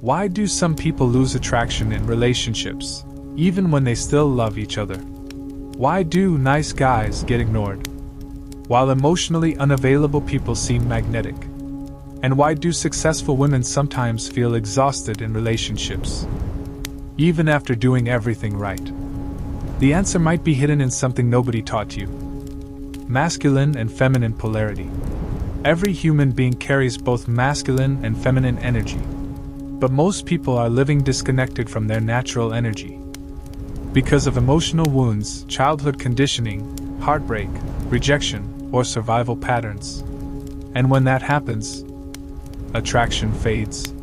Why do some people lose attraction in relationships, even when they still love each other? Why do nice guys get ignored, while emotionally unavailable people seem magnetic? And why do successful women sometimes feel exhausted in relationships, even after doing everything right? The answer might be hidden in something nobody taught you: masculine and feminine polarity. Every human being carries both masculine and feminine energy, but most people are living disconnected from their natural energy because of emotional wounds, childhood conditioning, heartbreak, rejection, or survival patterns. And when that happens, attraction fades,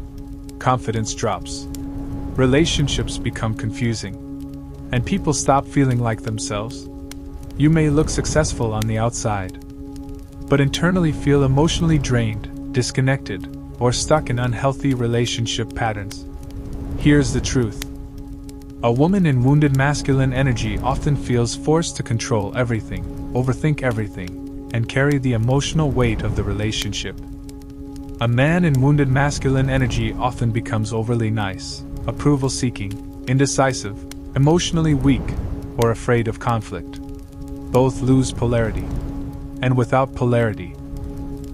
confidence drops, relationships become confusing, and people stop feeling like themselves. You may look successful on the outside, but internally feel emotionally drained, disconnected, or stuck in unhealthy relationship patterns. Here's the truth. A woman in wounded masculine energy often feels forced to control everything, overthink everything, and carry the emotional weight of the relationship. A man in wounded masculine energy often becomes overly nice, approval-seeking, indecisive, emotionally weak, or afraid of conflict. Both lose polarity. And without polarity,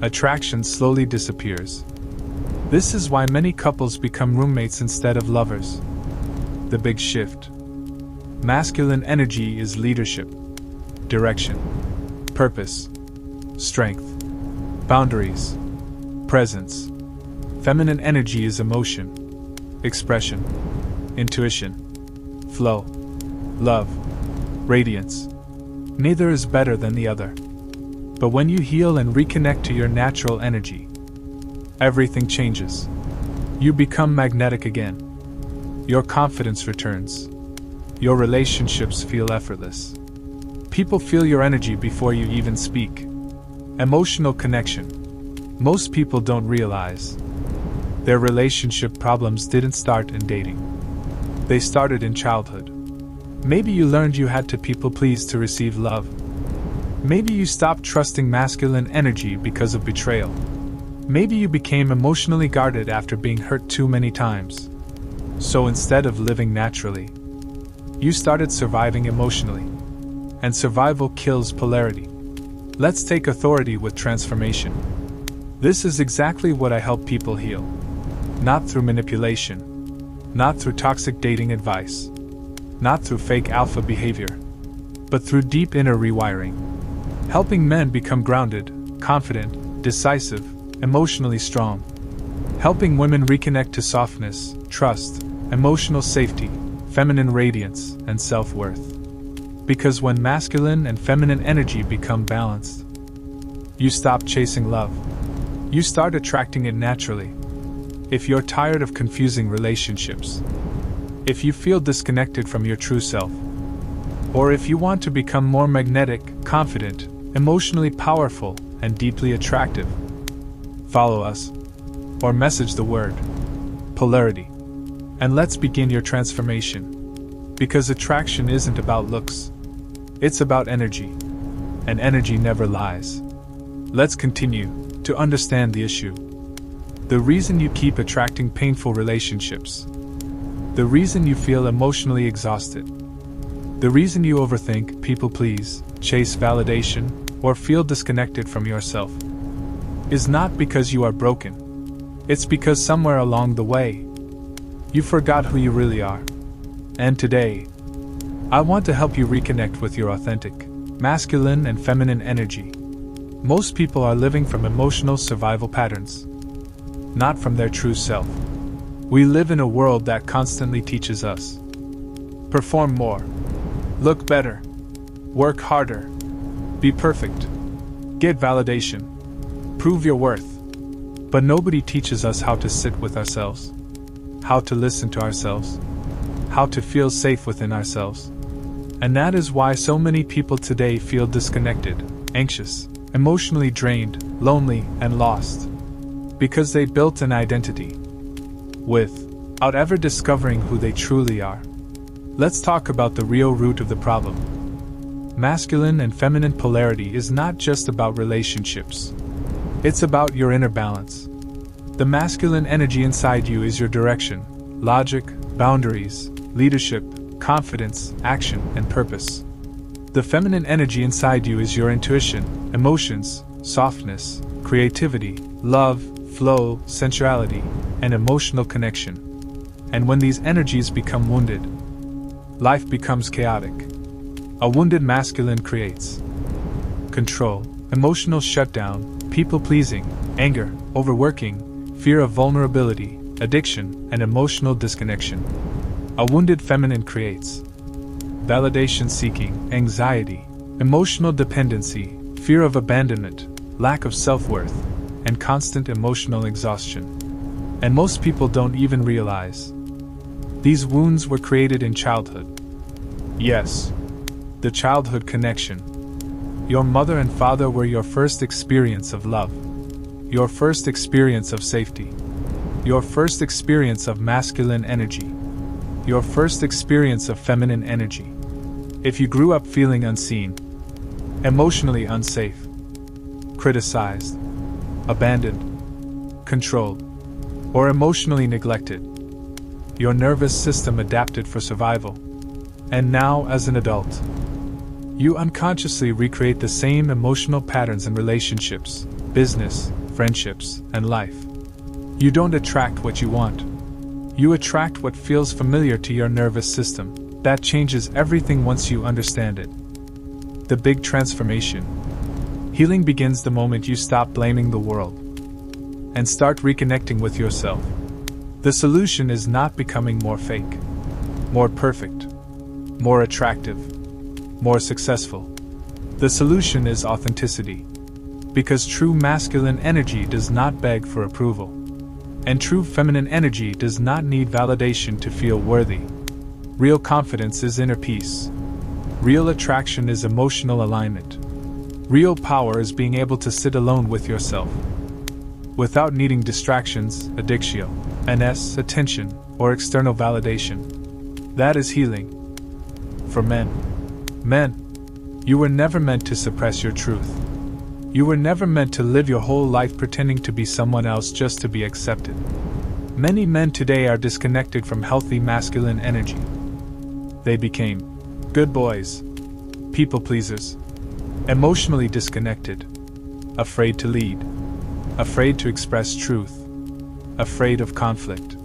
attraction slowly disappears. This is why many couples become roommates instead of lovers. The big shift. Masculine energy is leadership, direction, purpose, strength, boundaries, presence. Feminine energy is emotion, expression, intuition, flow, love, radiance. Neither is better than the other. But when you heal and reconnect to your natural energy, everything changes. You become magnetic again. Your confidence returns. Your relationships feel effortless. People feel your energy before you even speak. Emotional connection. Most people don't realize their relationship problems didn't start in dating. They started in childhood. Maybe you learned you had to people please to receive love. Maybe you stopped trusting masculine energy because of betrayal. Maybe you became emotionally guarded after being hurt too many times. So instead of living naturally, you started surviving emotionally. And survival kills polarity. Let's take authority with transformation. This is exactly what I help people heal. Not through manipulation. Not through toxic dating advice. Not through fake alpha behavior. But through deep inner rewiring. Helping men become grounded, confident, decisive, emotionally strong. Helping women reconnect to softness, trust, emotional safety, feminine radiance, and self-worth. Because when masculine and feminine energy become balanced, you stop chasing love. You start attracting it naturally. If you're tired of confusing relationships, if you feel disconnected from your true self, or if you want to become more magnetic, confident, emotionally powerful, and deeply attractive, follow us, or message the word polarity, and let's begin your transformation. Because attraction isn't about looks, it's about energy, and energy never lies. Let's continue to understand the issue. The reason you keep attracting painful relationships, the reason you feel emotionally exhausted, the reason you overthink, people please, chase validation, or feel disconnected from yourself, is not because you are broken. It's because somewhere along the way, you forgot who you really are. And today, I want to help you reconnect with your authentic, masculine and feminine energy. Most people are living from emotional survival patterns, not from their true self. We live in a world that constantly teaches us: perform more, look better, work harder, be perfect, get validation, prove your worth. But nobody teaches us how to sit with ourselves, how to listen to ourselves, how to feel safe within ourselves. And that is why so many people today feel disconnected, anxious, emotionally drained, lonely, and lost. Because they built an identity without ever discovering who they truly are. Let's talk about the real root of the problem. Masculine and feminine polarity is not just about relationships. It's about your inner balance. The masculine energy inside you is your direction, logic, boundaries, leadership, confidence, action, and purpose. The feminine energy inside you is your intuition, emotions, softness, creativity, love, flow, sensuality, and emotional connection. And when these energies become wounded, life becomes chaotic. A wounded masculine creates control, emotional shutdown, people-pleasing, anger, overworking, fear of vulnerability, addiction, and emotional disconnection. A wounded feminine creates validation-seeking, anxiety, emotional dependency, fear of abandonment, lack of self-worth, and constant emotional exhaustion. And most people don't even realize these wounds were created in childhood. Yes, the childhood connection. Your mother and father were your first experience of love, your first experience of safety, your first experience of masculine energy, your first experience of feminine energy. If you grew up feeling unseen, emotionally unsafe, criticized, abandoned, controlled, or emotionally neglected, your nervous system adapted for survival. And now, as an adult, you unconsciously recreate the same emotional patterns in relationships, business, friendships, and life. You don't attract what you want. You attract what feels familiar to your nervous system. That changes everything once you understand it. The big transformation. Healing begins the moment you stop blaming the world and start reconnecting with yourself. The solution is not becoming more fake, more perfect, more attractive, more successful. The solution is authenticity. Because true masculine energy does not beg for approval. And true feminine energy does not need validation to feel worthy. Real confidence is inner peace. Real attraction is emotional alignment. Real power is being able to sit alone with yourself, without needing distractions, addiction, attention, or external validation. That is healing. For men, you were never meant to suppress your truth. You were never meant to live your whole life pretending to be someone else just to be accepted. Many men today are disconnected from healthy masculine energy. They became good boys, people pleasers, emotionally disconnected, afraid to lead, afraid to express truth, afraid of conflict,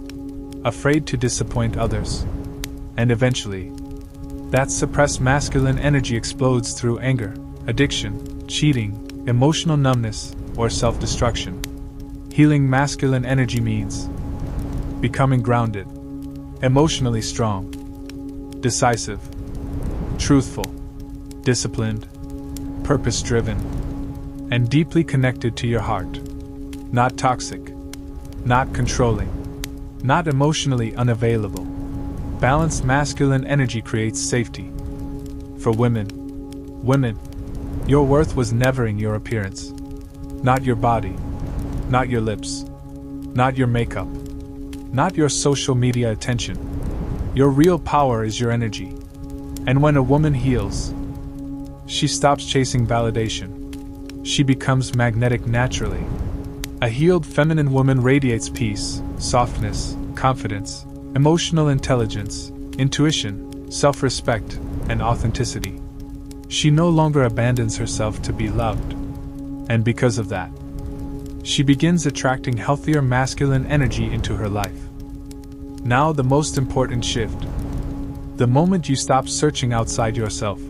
afraid to disappoint others. And eventually, that suppressed masculine energy explodes through anger, addiction, cheating, emotional numbness, or self-destruction. Healing masculine energy means becoming grounded, emotionally strong, decisive, truthful, disciplined, purpose-driven, and deeply connected to your heart. Not toxic, not controlling, not emotionally unavailable. Balanced masculine energy creates safety. For women, your worth was never in your appearance. Not your body, not your lips, not your makeup, not your social media attention. Your real power is your energy. And when a woman heals, she stops chasing validation. She becomes magnetic naturally. A healed feminine woman radiates peace, softness, confidence, emotional intelligence, intuition, self-respect, and authenticity. She no longer abandons herself to be loved. And because of that, she begins attracting healthier masculine energy into her life. Now the most important shift. The moment you stop searching outside yourself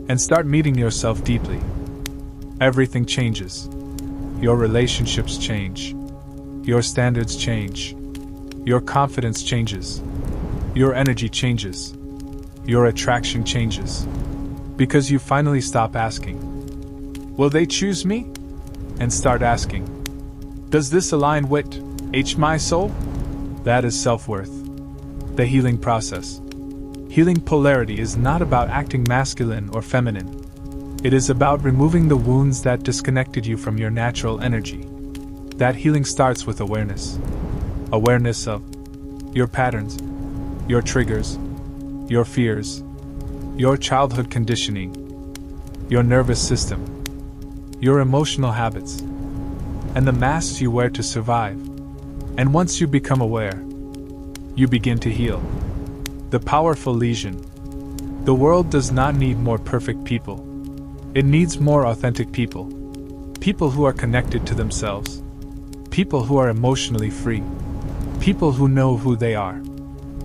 and start meeting yourself deeply, everything changes. Your relationships change. Your standards change. Your confidence changes. Your energy changes. Your attraction changes. Because you finally stop asking, will they choose me? And start asking, does this align with my soul? That is self-worth. The healing process. Healing polarity is not about acting masculine or feminine. It is about removing the wounds that disconnected you from your natural energy. That healing starts with awareness. Awareness of your patterns, your triggers, your fears, your childhood conditioning, your nervous system, your emotional habits. and the masks you wear to survive. And once you become aware, you begin to heal. The powerful lesion. The world does not need more perfect people. It needs more authentic people. People who are connected to themselves. People who are emotionally free. People who know who they are.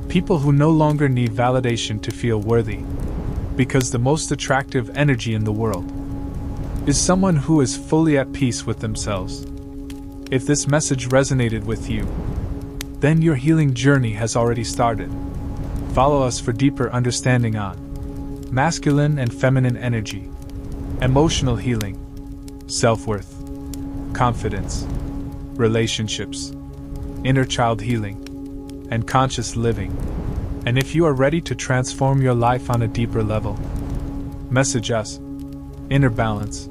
People who no longer need validation to feel worthy. Because the most attractive energy in the world is someone who is fully at peace with themselves. If this message resonated with you, then your healing journey has already started. Follow us for deeper understanding on masculine and feminine energy, emotional healing, self-worth, confidence, relationships, inner child healing, and conscious living. And if you are ready to transform your life on a deeper level, message us, Inner Balance,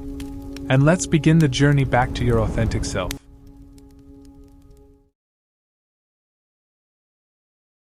and let's begin the journey back to your authentic self.